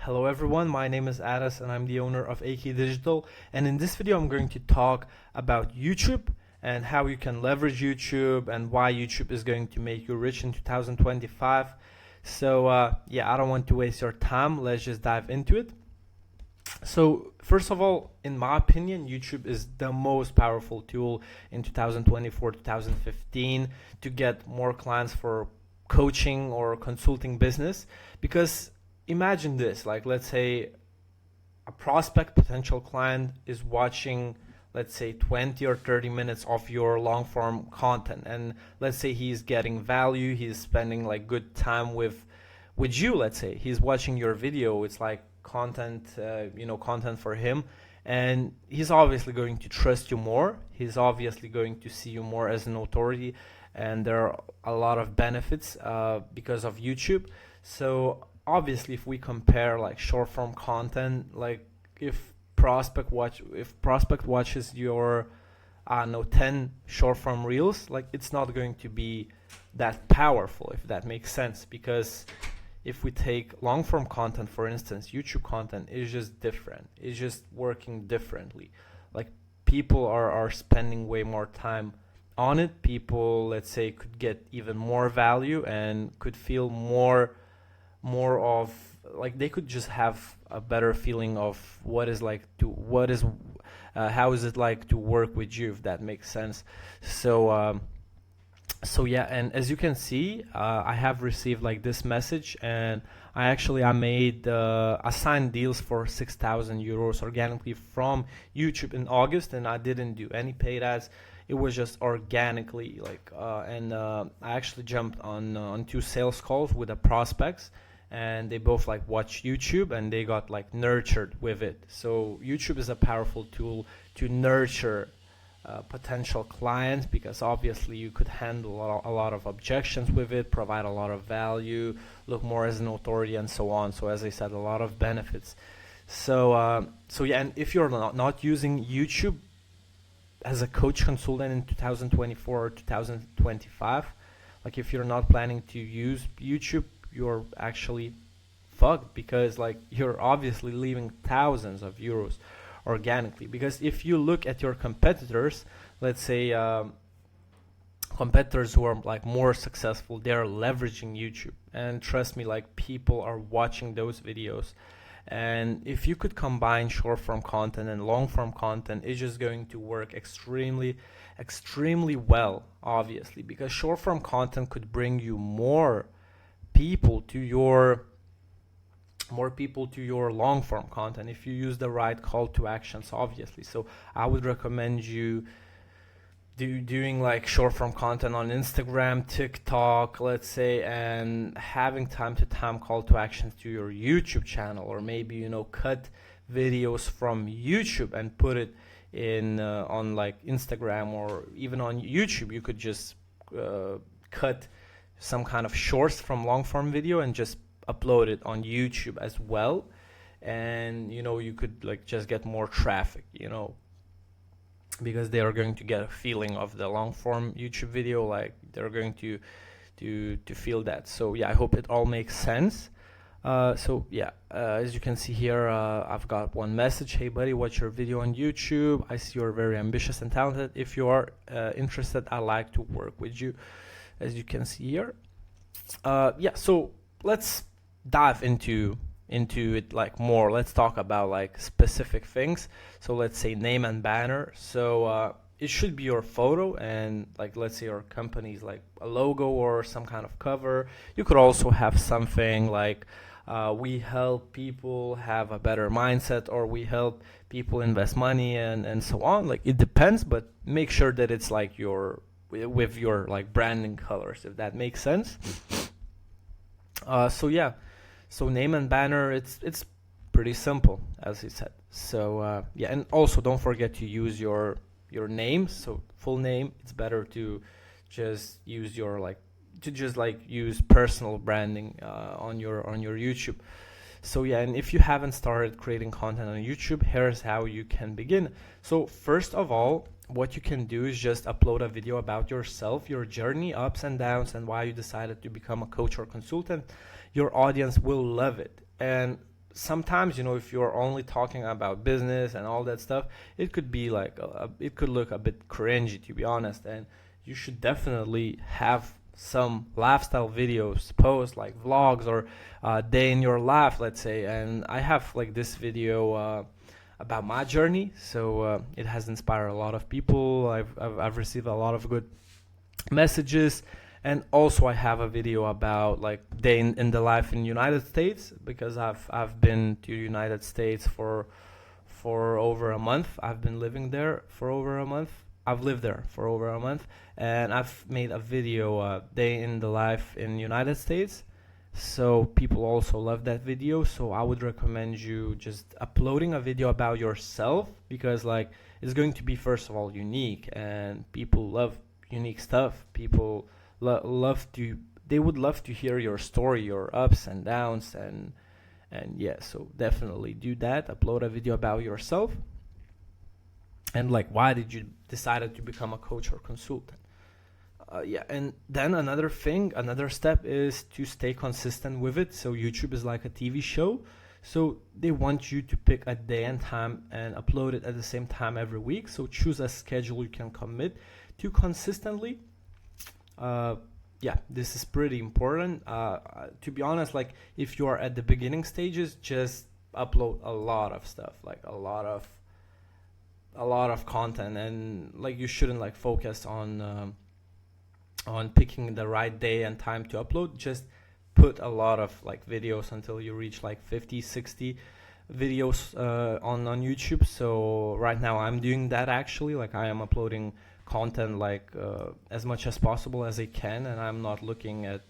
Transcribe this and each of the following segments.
Hello everyone, my name is Adas and I'm the owner of AK Digital, and in this video I'm going to talk about YouTube and how you can leverage YouTube and why YouTube is going to make you rich in 2025. I don't want to waste your time. Let's just dive into it. So first of all, in my opinion, YouTube is the most powerful tool in 2024, 2015 to get more clients for coaching or consulting business. Because imagine this, like let's say a prospect potential client is watching, let's say 20 or 30 minutes of your long form content, and let's say he's getting value, he's spending like good time with you. Let's say he's watching your video, it's like content, content for him, and he's obviously going to trust you more, he's obviously going to see you more as an authority, and there are a lot of benefits because of YouTube. So obviously if we compare like short form content, like if prospect watches your 10 short form reels, like it's not going to be that powerful, if that makes sense. Because if we take long form content, for instance, YouTube content is just different, it's just working differently. Like people are spending way more time on it. People, let's say, could get even more value and could feel more of, like they could just have a better feeling of how is it like to work with you, if that makes sense. So and as you can see, I have received like this message, and I made assigned deals for 6,000 euros organically from YouTube in August, and I didn't do any paid ads. It was just organically, I actually jumped on two sales calls with the prospects, and they both like watch YouTube and they got like nurtured with it. So YouTube is a powerful tool to nurture potential clients, because obviously you could handle a lot of objections with it, provide a lot of value, look more as an authority, and so on. So as I said, a lot of benefits. And if you're not using YouTube as a coach consultant in 2024 or 2025, like if you're not planning to use YouTube, you're actually fucked, because like you're obviously leaving thousands of euros organically. Because if you look at your competitors, let's say competitors who are like more successful, they're leveraging YouTube, and trust me, like people are watching those videos. And if you could combine short form content and long form content, it's just going to work extremely well, obviously, because short form content could bring you more people to your long form content if you use the right call to actions, obviously. So I would recommend you doing like short form content on Instagram, TikTok, let's say, and having time to time call to actions to your YouTube channel, or maybe cut videos from YouTube and put it in on like Instagram, or even on YouTube you could just cut some kind of shorts from long form video and just upload it on YouTube as well. And you could like just get more traffic, because they are going to get a feeling of the long form YouTube video, like they're going to feel that. So yeah, I hope it all makes sense. As you can see here, I've got one message: hey buddy, watch your video on YouTube, I see you're very ambitious and talented. If you are interested, I'd like to work with you, as you can see here. So let's dive into it like more. Let's talk about like specific things. So let's say name and banner. So it should be your photo, and like let's say your company's like a logo or some kind of cover. You could also have something like we help people have a better mindset, or we help people invest money, and so on. Like it depends, but make sure that it's like with your like branding colors, if that makes sense. So name and banner, it's pretty simple, as he said. So and also don't forget to use your name. So full name, it's better to just use use personal branding on your YouTube. So and if you haven't started creating content on YouTube, here's how you can begin. So first of all, what you can do is just upload a video about yourself, your journey, ups and downs, and why you decided to become a coach or consultant. Your audience will love it. And sometimes, you know, if you're only talking about business and all that stuff, it could be like it could look a bit cringy, to be honest. And you should definitely have some lifestyle videos post, like vlogs or day in your life, let's say. And I have like this video about my journey, so it has inspired a lot of people. I've received a lot of good messages. And also I have a video about like day in the life in United States, because I've been to United States for over a month. I've been living there for over a month. I've lived there for over a month, and I've made a video day in the life in United States. So people also love that video, so I would recommend you just uploading a video about yourself, because like it's going to be, first of all, unique, and people love unique stuff. People love to, they would love to hear your story, your ups and downs. And yeah, so definitely do that. Upload a video about yourself, and like why did you decided to become a coach or consultant. Yeah, and then another step is to stay consistent with it. So YouTube is like a TV show, so they want you to pick a day and time and upload it at the same time every week. So choose a schedule you can commit to consistently. Yeah, this is pretty important. To be honest, like if you are at the beginning stages, just upload a lot of stuff, like a lot of content, and like you shouldn't like focus on picking the right day and time to upload. Just put a lot of like videos until you reach like 50-60 videos on YouTube. So right now I'm doing that, actually. Like I am uploading content like as much as possible as I can, and I'm not looking at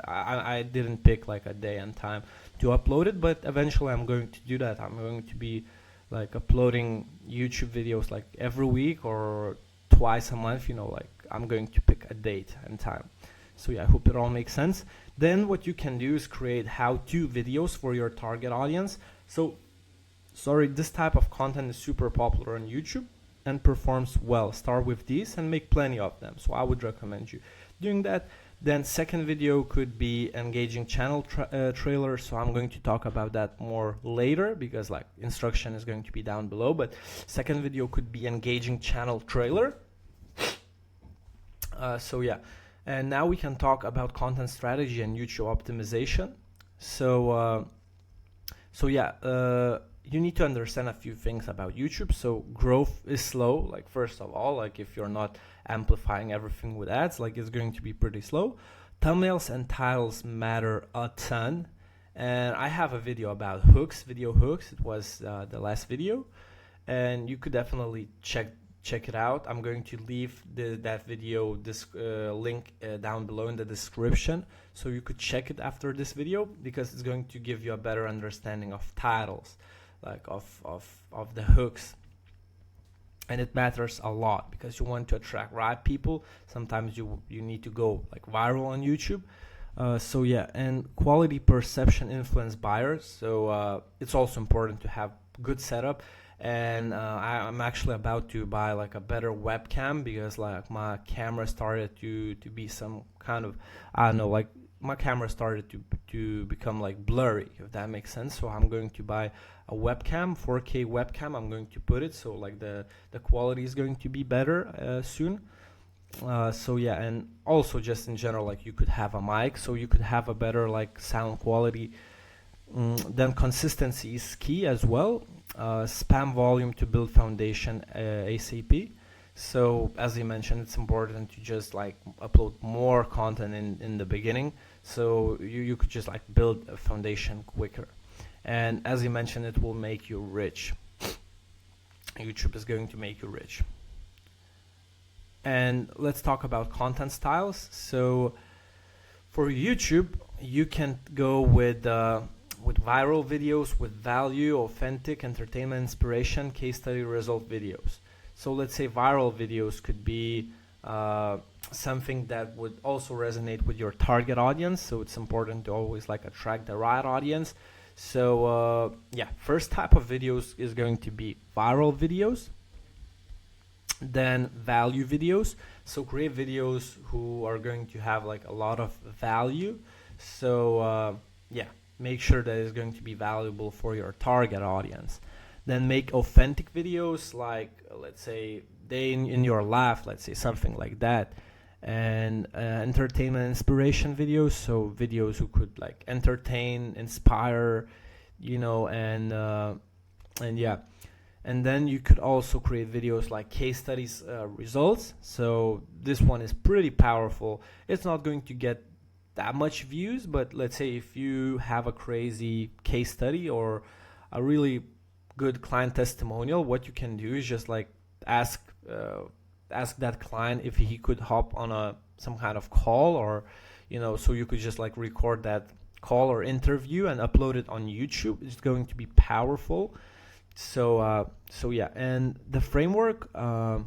I didn't pick like a day and time to upload it, but eventually I'm going to do that. I'm going to be like uploading YouTube videos like every week or twice a month, you know, like I'm going to pick a date and time. So yeah, I hope it all makes sense. Then what you can do is create how-to videos for your target audience. So sorry, this type of content is super popular on YouTube and performs well. Start with these and make plenty of them. So I would recommend you doing that. Then second video could be engaging channel trailer. So I'm going to talk about that more later, because like instruction is going to be down below. But second video could be engaging channel trailer. So yeah, and now we can talk about content strategy and YouTube optimization. So you need to understand a few things about YouTube. So growth is slow. Like first of all, like if you're not amplifying everything with ads, like it's going to be pretty slow. Thumbnails and titles matter a ton. And I have a video about hooks, video hooks. It was the last video, and you could definitely check it out. I'm going to leave that video link down below in the description, so you could check it after this video, because it's going to give you a better understanding of titles, like of the hooks. And it matters a lot, because you want to attract right people. Sometimes you need to go like viral on YouTube. So yeah, and quality perception influence buyers. So it's also important to have good setup. And I'm actually about to buy like a better webcam, because like my camera started to be some kind of, I don't know, like my camera started to become like blurry, if that makes sense. So I'm going to buy a webcam, 4K webcam. I'm going to put it so like the quality is going to be better soon. So yeah, and also just in general, like you could have a mic, so you could have a better like sound quality. Then consistency is key as well. Spam volume to build foundation ASAP. So as you mentioned, it's important to just like upload more content in the beginning, so you could just like build a foundation quicker. And as you mentioned, it will make you rich. YouTube is going to make you rich. And let's talk about content styles. So for YouTube, you can go with viral videos, with value, authentic, entertainment, inspiration, case study, result videos. So let's say viral videos could be something that would also resonate with your target audience. So it's important to always like attract the right audience. So yeah, first type of videos is going to be viral videos. Then value videos. So create videos who are going to have like a lot of value. So yeah, make sure that it's going to be valuable for your target audience. Then make authentic videos, like let's say day in your life, let's say something like that. And entertainment inspiration videos, so videos who could like entertain, inspire, and yeah. And then you could also create videos like case studies, results. So this one is pretty powerful. It's not going to get that much views, but let's say if you have a crazy case study or a really good client testimonial, what you can do is just like ask that client if he could hop on some kind of call, or so you could just like record that call or interview and upload it on YouTube. It's going to be powerful. So yeah, and the framework, so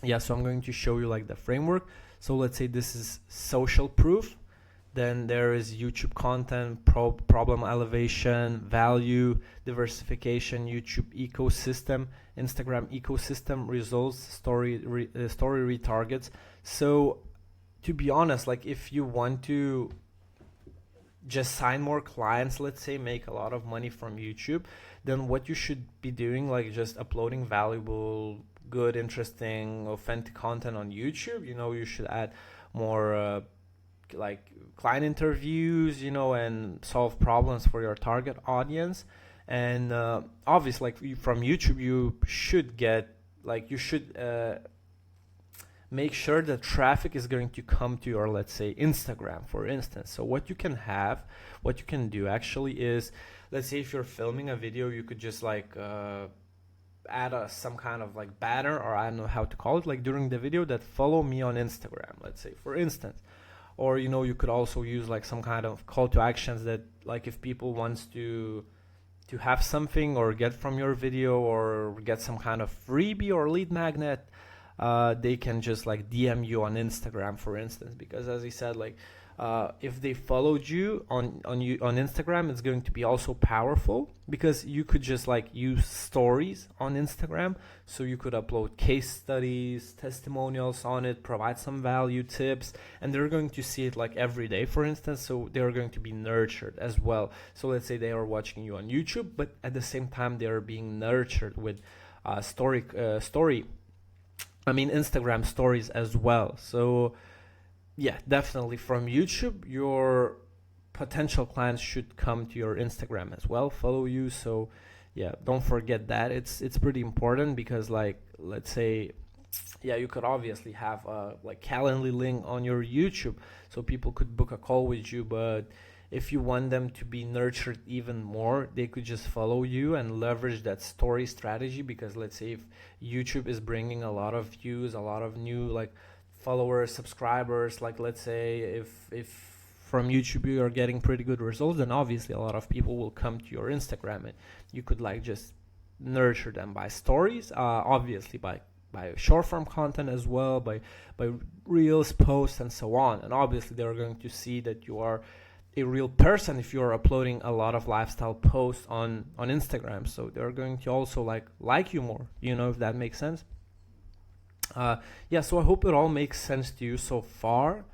I'm going to show you like the framework. So let's say this is social proof, then there is YouTube content, problem elevation, value, diversification, YouTube ecosystem, Instagram ecosystem, results, story retargets. So to be honest, like if you want to just sign more clients, let's say make a lot of money from YouTube, then what you should be doing, like just uploading valuable, good, interesting, authentic content on YouTube. You should add more like client interviews, and solve problems for your target audience. And obviously, like from YouTube, you should make sure that traffic is going to come to your, let's say, Instagram, for instance. So what you can do actually is, let's say if you're filming a video, you could just like add some kind of like banner, or I don't know how to call it, like during the video, that follow me on Instagram, let's say, for instance. Or you could also use like some kind of call to actions that, like, if people wants to have something or get from your video or get some kind of freebie or lead magnet, they can just like DM you on Instagram, for instance. Because as I said, like if they followed you on Instagram, it's going to be also powerful, because you could just like use stories on Instagram. So you could upload case studies, testimonials on it, provide some value tips, and they're going to see it like every day, for instance. So they're going to be nurtured as well. So let's say they are watching you on YouTube, but at the same time they are being nurtured with Instagram stories as well. So yeah, definitely from YouTube, your potential clients should come to your Instagram as well, follow you. So yeah, don't forget that. It's pretty important, because like, let's say, yeah, you could obviously have a like Calendly link on your YouTube, so people could book a call with you. But if you want them to be nurtured even more, they could just follow you and leverage that story strategy. Because let's say if YouTube is bringing a lot of views, a lot of new like followers, subscribers, like let's say if from YouTube you are getting pretty good results, then obviously a lot of people will come to your Instagram, and you could like just nurture them by stories, obviously by short form content as well, by reels, posts, and so on. And obviously they're going to see that you are a real person if you're uploading a lot of lifestyle posts on Instagram. So they're going to also like you more, if that makes sense. Yeah, so I hope it all makes sense to you so far.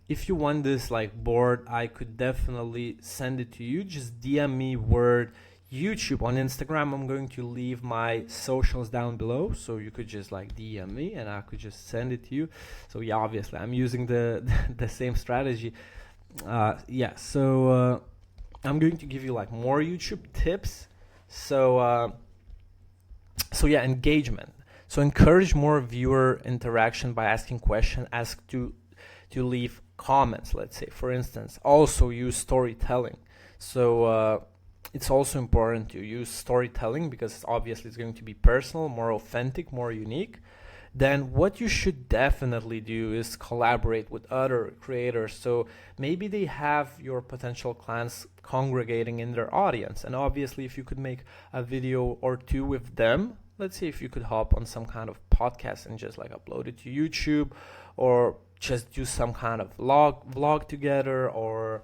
If you want this like board, I could definitely send it to you. Just DM me word YouTube on Instagram. I'm going to leave my socials down below, so you could just like DM me and I could just send it to you. So yeah, obviously I'm using the same strategy. Yeah, so I'm going to give you like more YouTube tips. So yeah, engagement. So encourage more viewer interaction by asking questions. Ask to leave comments, let's say, for instance. Also use storytelling. So it's also important to use storytelling, because obviously it's going to be personal, more authentic, more unique. Then what you should definitely do is collaborate with other creators. So maybe they have your potential clients congregating in their audience, and obviously if you could make a video or two with them, let's say if you could hop on some kind of podcast and just like upload it to YouTube, or just do some kind of vlog together, or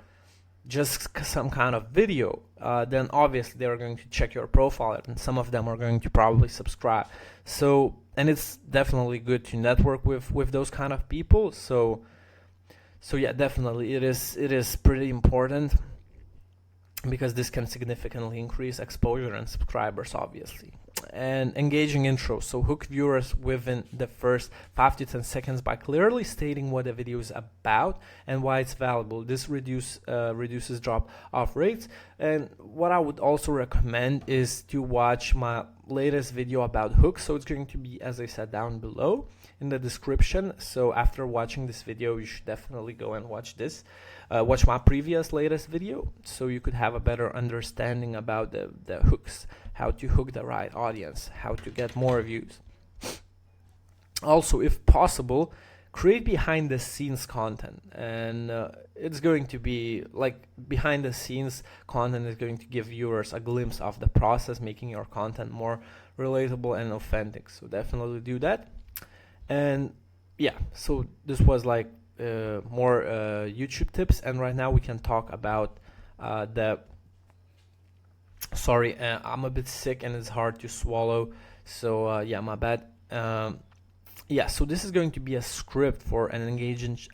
just some kind of video, then obviously they're going to check your profile, and some of them are going to probably subscribe. So, and it's definitely good to network with those kind of people. So yeah, definitely it is pretty important. because this can significantly increase exposure and subscribers, obviously. And engaging intro, so hook viewers within the first 5 to 10 seconds by clearly stating what the video is about and why it's valuable. This reduces drop off rates. And what I would also recommend is to watch my latest video about hooks. So it's going to be, as I said, down below in the description. So after watching this video, you should definitely go and watch this. Watch my previous latest video, so you could have a better understanding about the hooks, how to hook the right audience, how to get more views. Also, if possible, create behind the scenes content, and it's going to be like behind the scenes content is going to give viewers a glimpse of the process, making your content more relatable and authentic. So definitely do that. And yeah, so this was like more YouTube tips, and right now we can talk about sorry, I'm a bit sick and it's hard to swallow, so yeah, my bad. Yeah, so this is going to be a script for an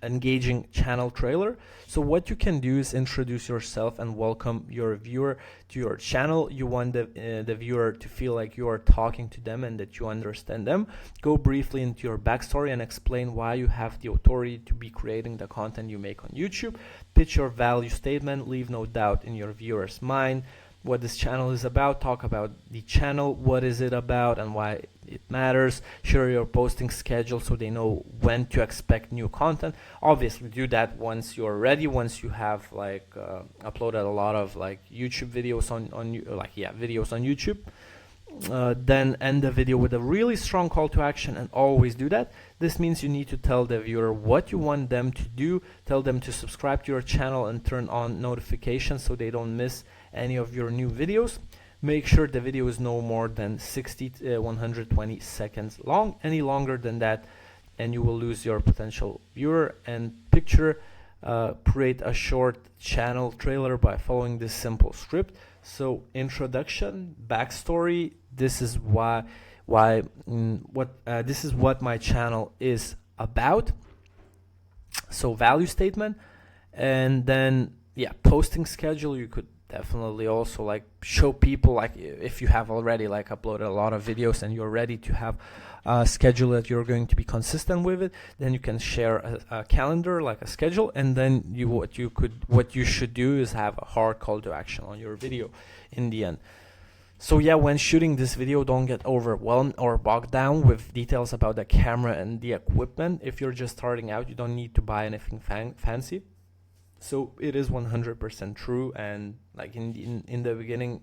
engaging channel trailer. So what you can do is introduce yourself and welcome your viewer to your channel. You want the viewer to feel like you are talking to them and that you understand them. Go briefly into your backstory and explain why you have the authority to be creating the content you make on YouTube. Pitch your value statement, leave no doubt in your viewer's mind what this channel is about. Talk about the channel, what is it about and why it matters. Share your posting schedule so they know when to expect new content. Obviously do that once you're ready, once you have like uploaded a lot of like YouTube videos on videos on YouTube. Then end the video with a really strong call to action, and always do that. This means you need to tell the viewer what you want them to do. Tell them to subscribe to your channel and turn on notifications so they don't miss any of your new videos. Make sure the video is no more than 60 to 120 seconds long. Any longer than that and you will lose your potential viewer. And create a short channel trailer by following this simple script. So introduction, backstory, this is this is what my channel is about. So value statement, and then yeah, posting schedule. You could definitely also like show people, like if you have already like uploaded a lot of videos and you're ready to have a schedule that you're going to be consistent with it, then you can share a calendar, like a schedule, and then what you should do is have a hard call to action on your video in the end. So yeah, when shooting this video, don't get overwhelmed or bogged down with details about the camera and the equipment. If you're just starting out, you don't need to buy anything fancy. So it is 100% true, and like in the beginning,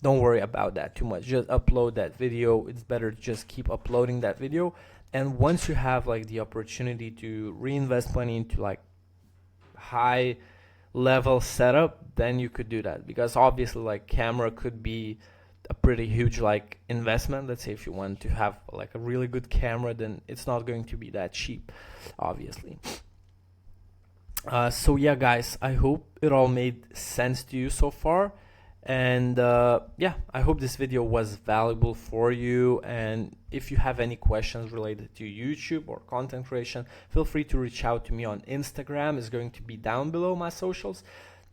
don't worry about that too much. Just upload that video. It's better to just keep uploading that video. And once you have like the opportunity to reinvest money into like high level setup, then you could do that, because obviously like camera could be a pretty huge like investment. Let's say if you want to have like a really good camera, then it's not going to be that cheap, obviously. So yeah, guys, I hope it all made sense to you so far. And yeah, I hope this video was valuable for you. And if you have any questions related to YouTube or content creation, feel free to reach out to me on Instagram. It's going to be down below, my socials.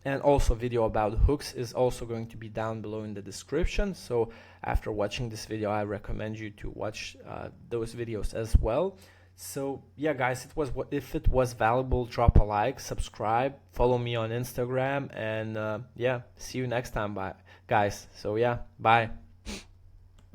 And also video about hooks is also going to be down below in the description. So after watching this video, I recommend you to watch those videos as well. So yeah, guys, if it was valuable, drop a like, subscribe, follow me on Instagram, and yeah, see you next time. Bye, guys. So yeah, bye.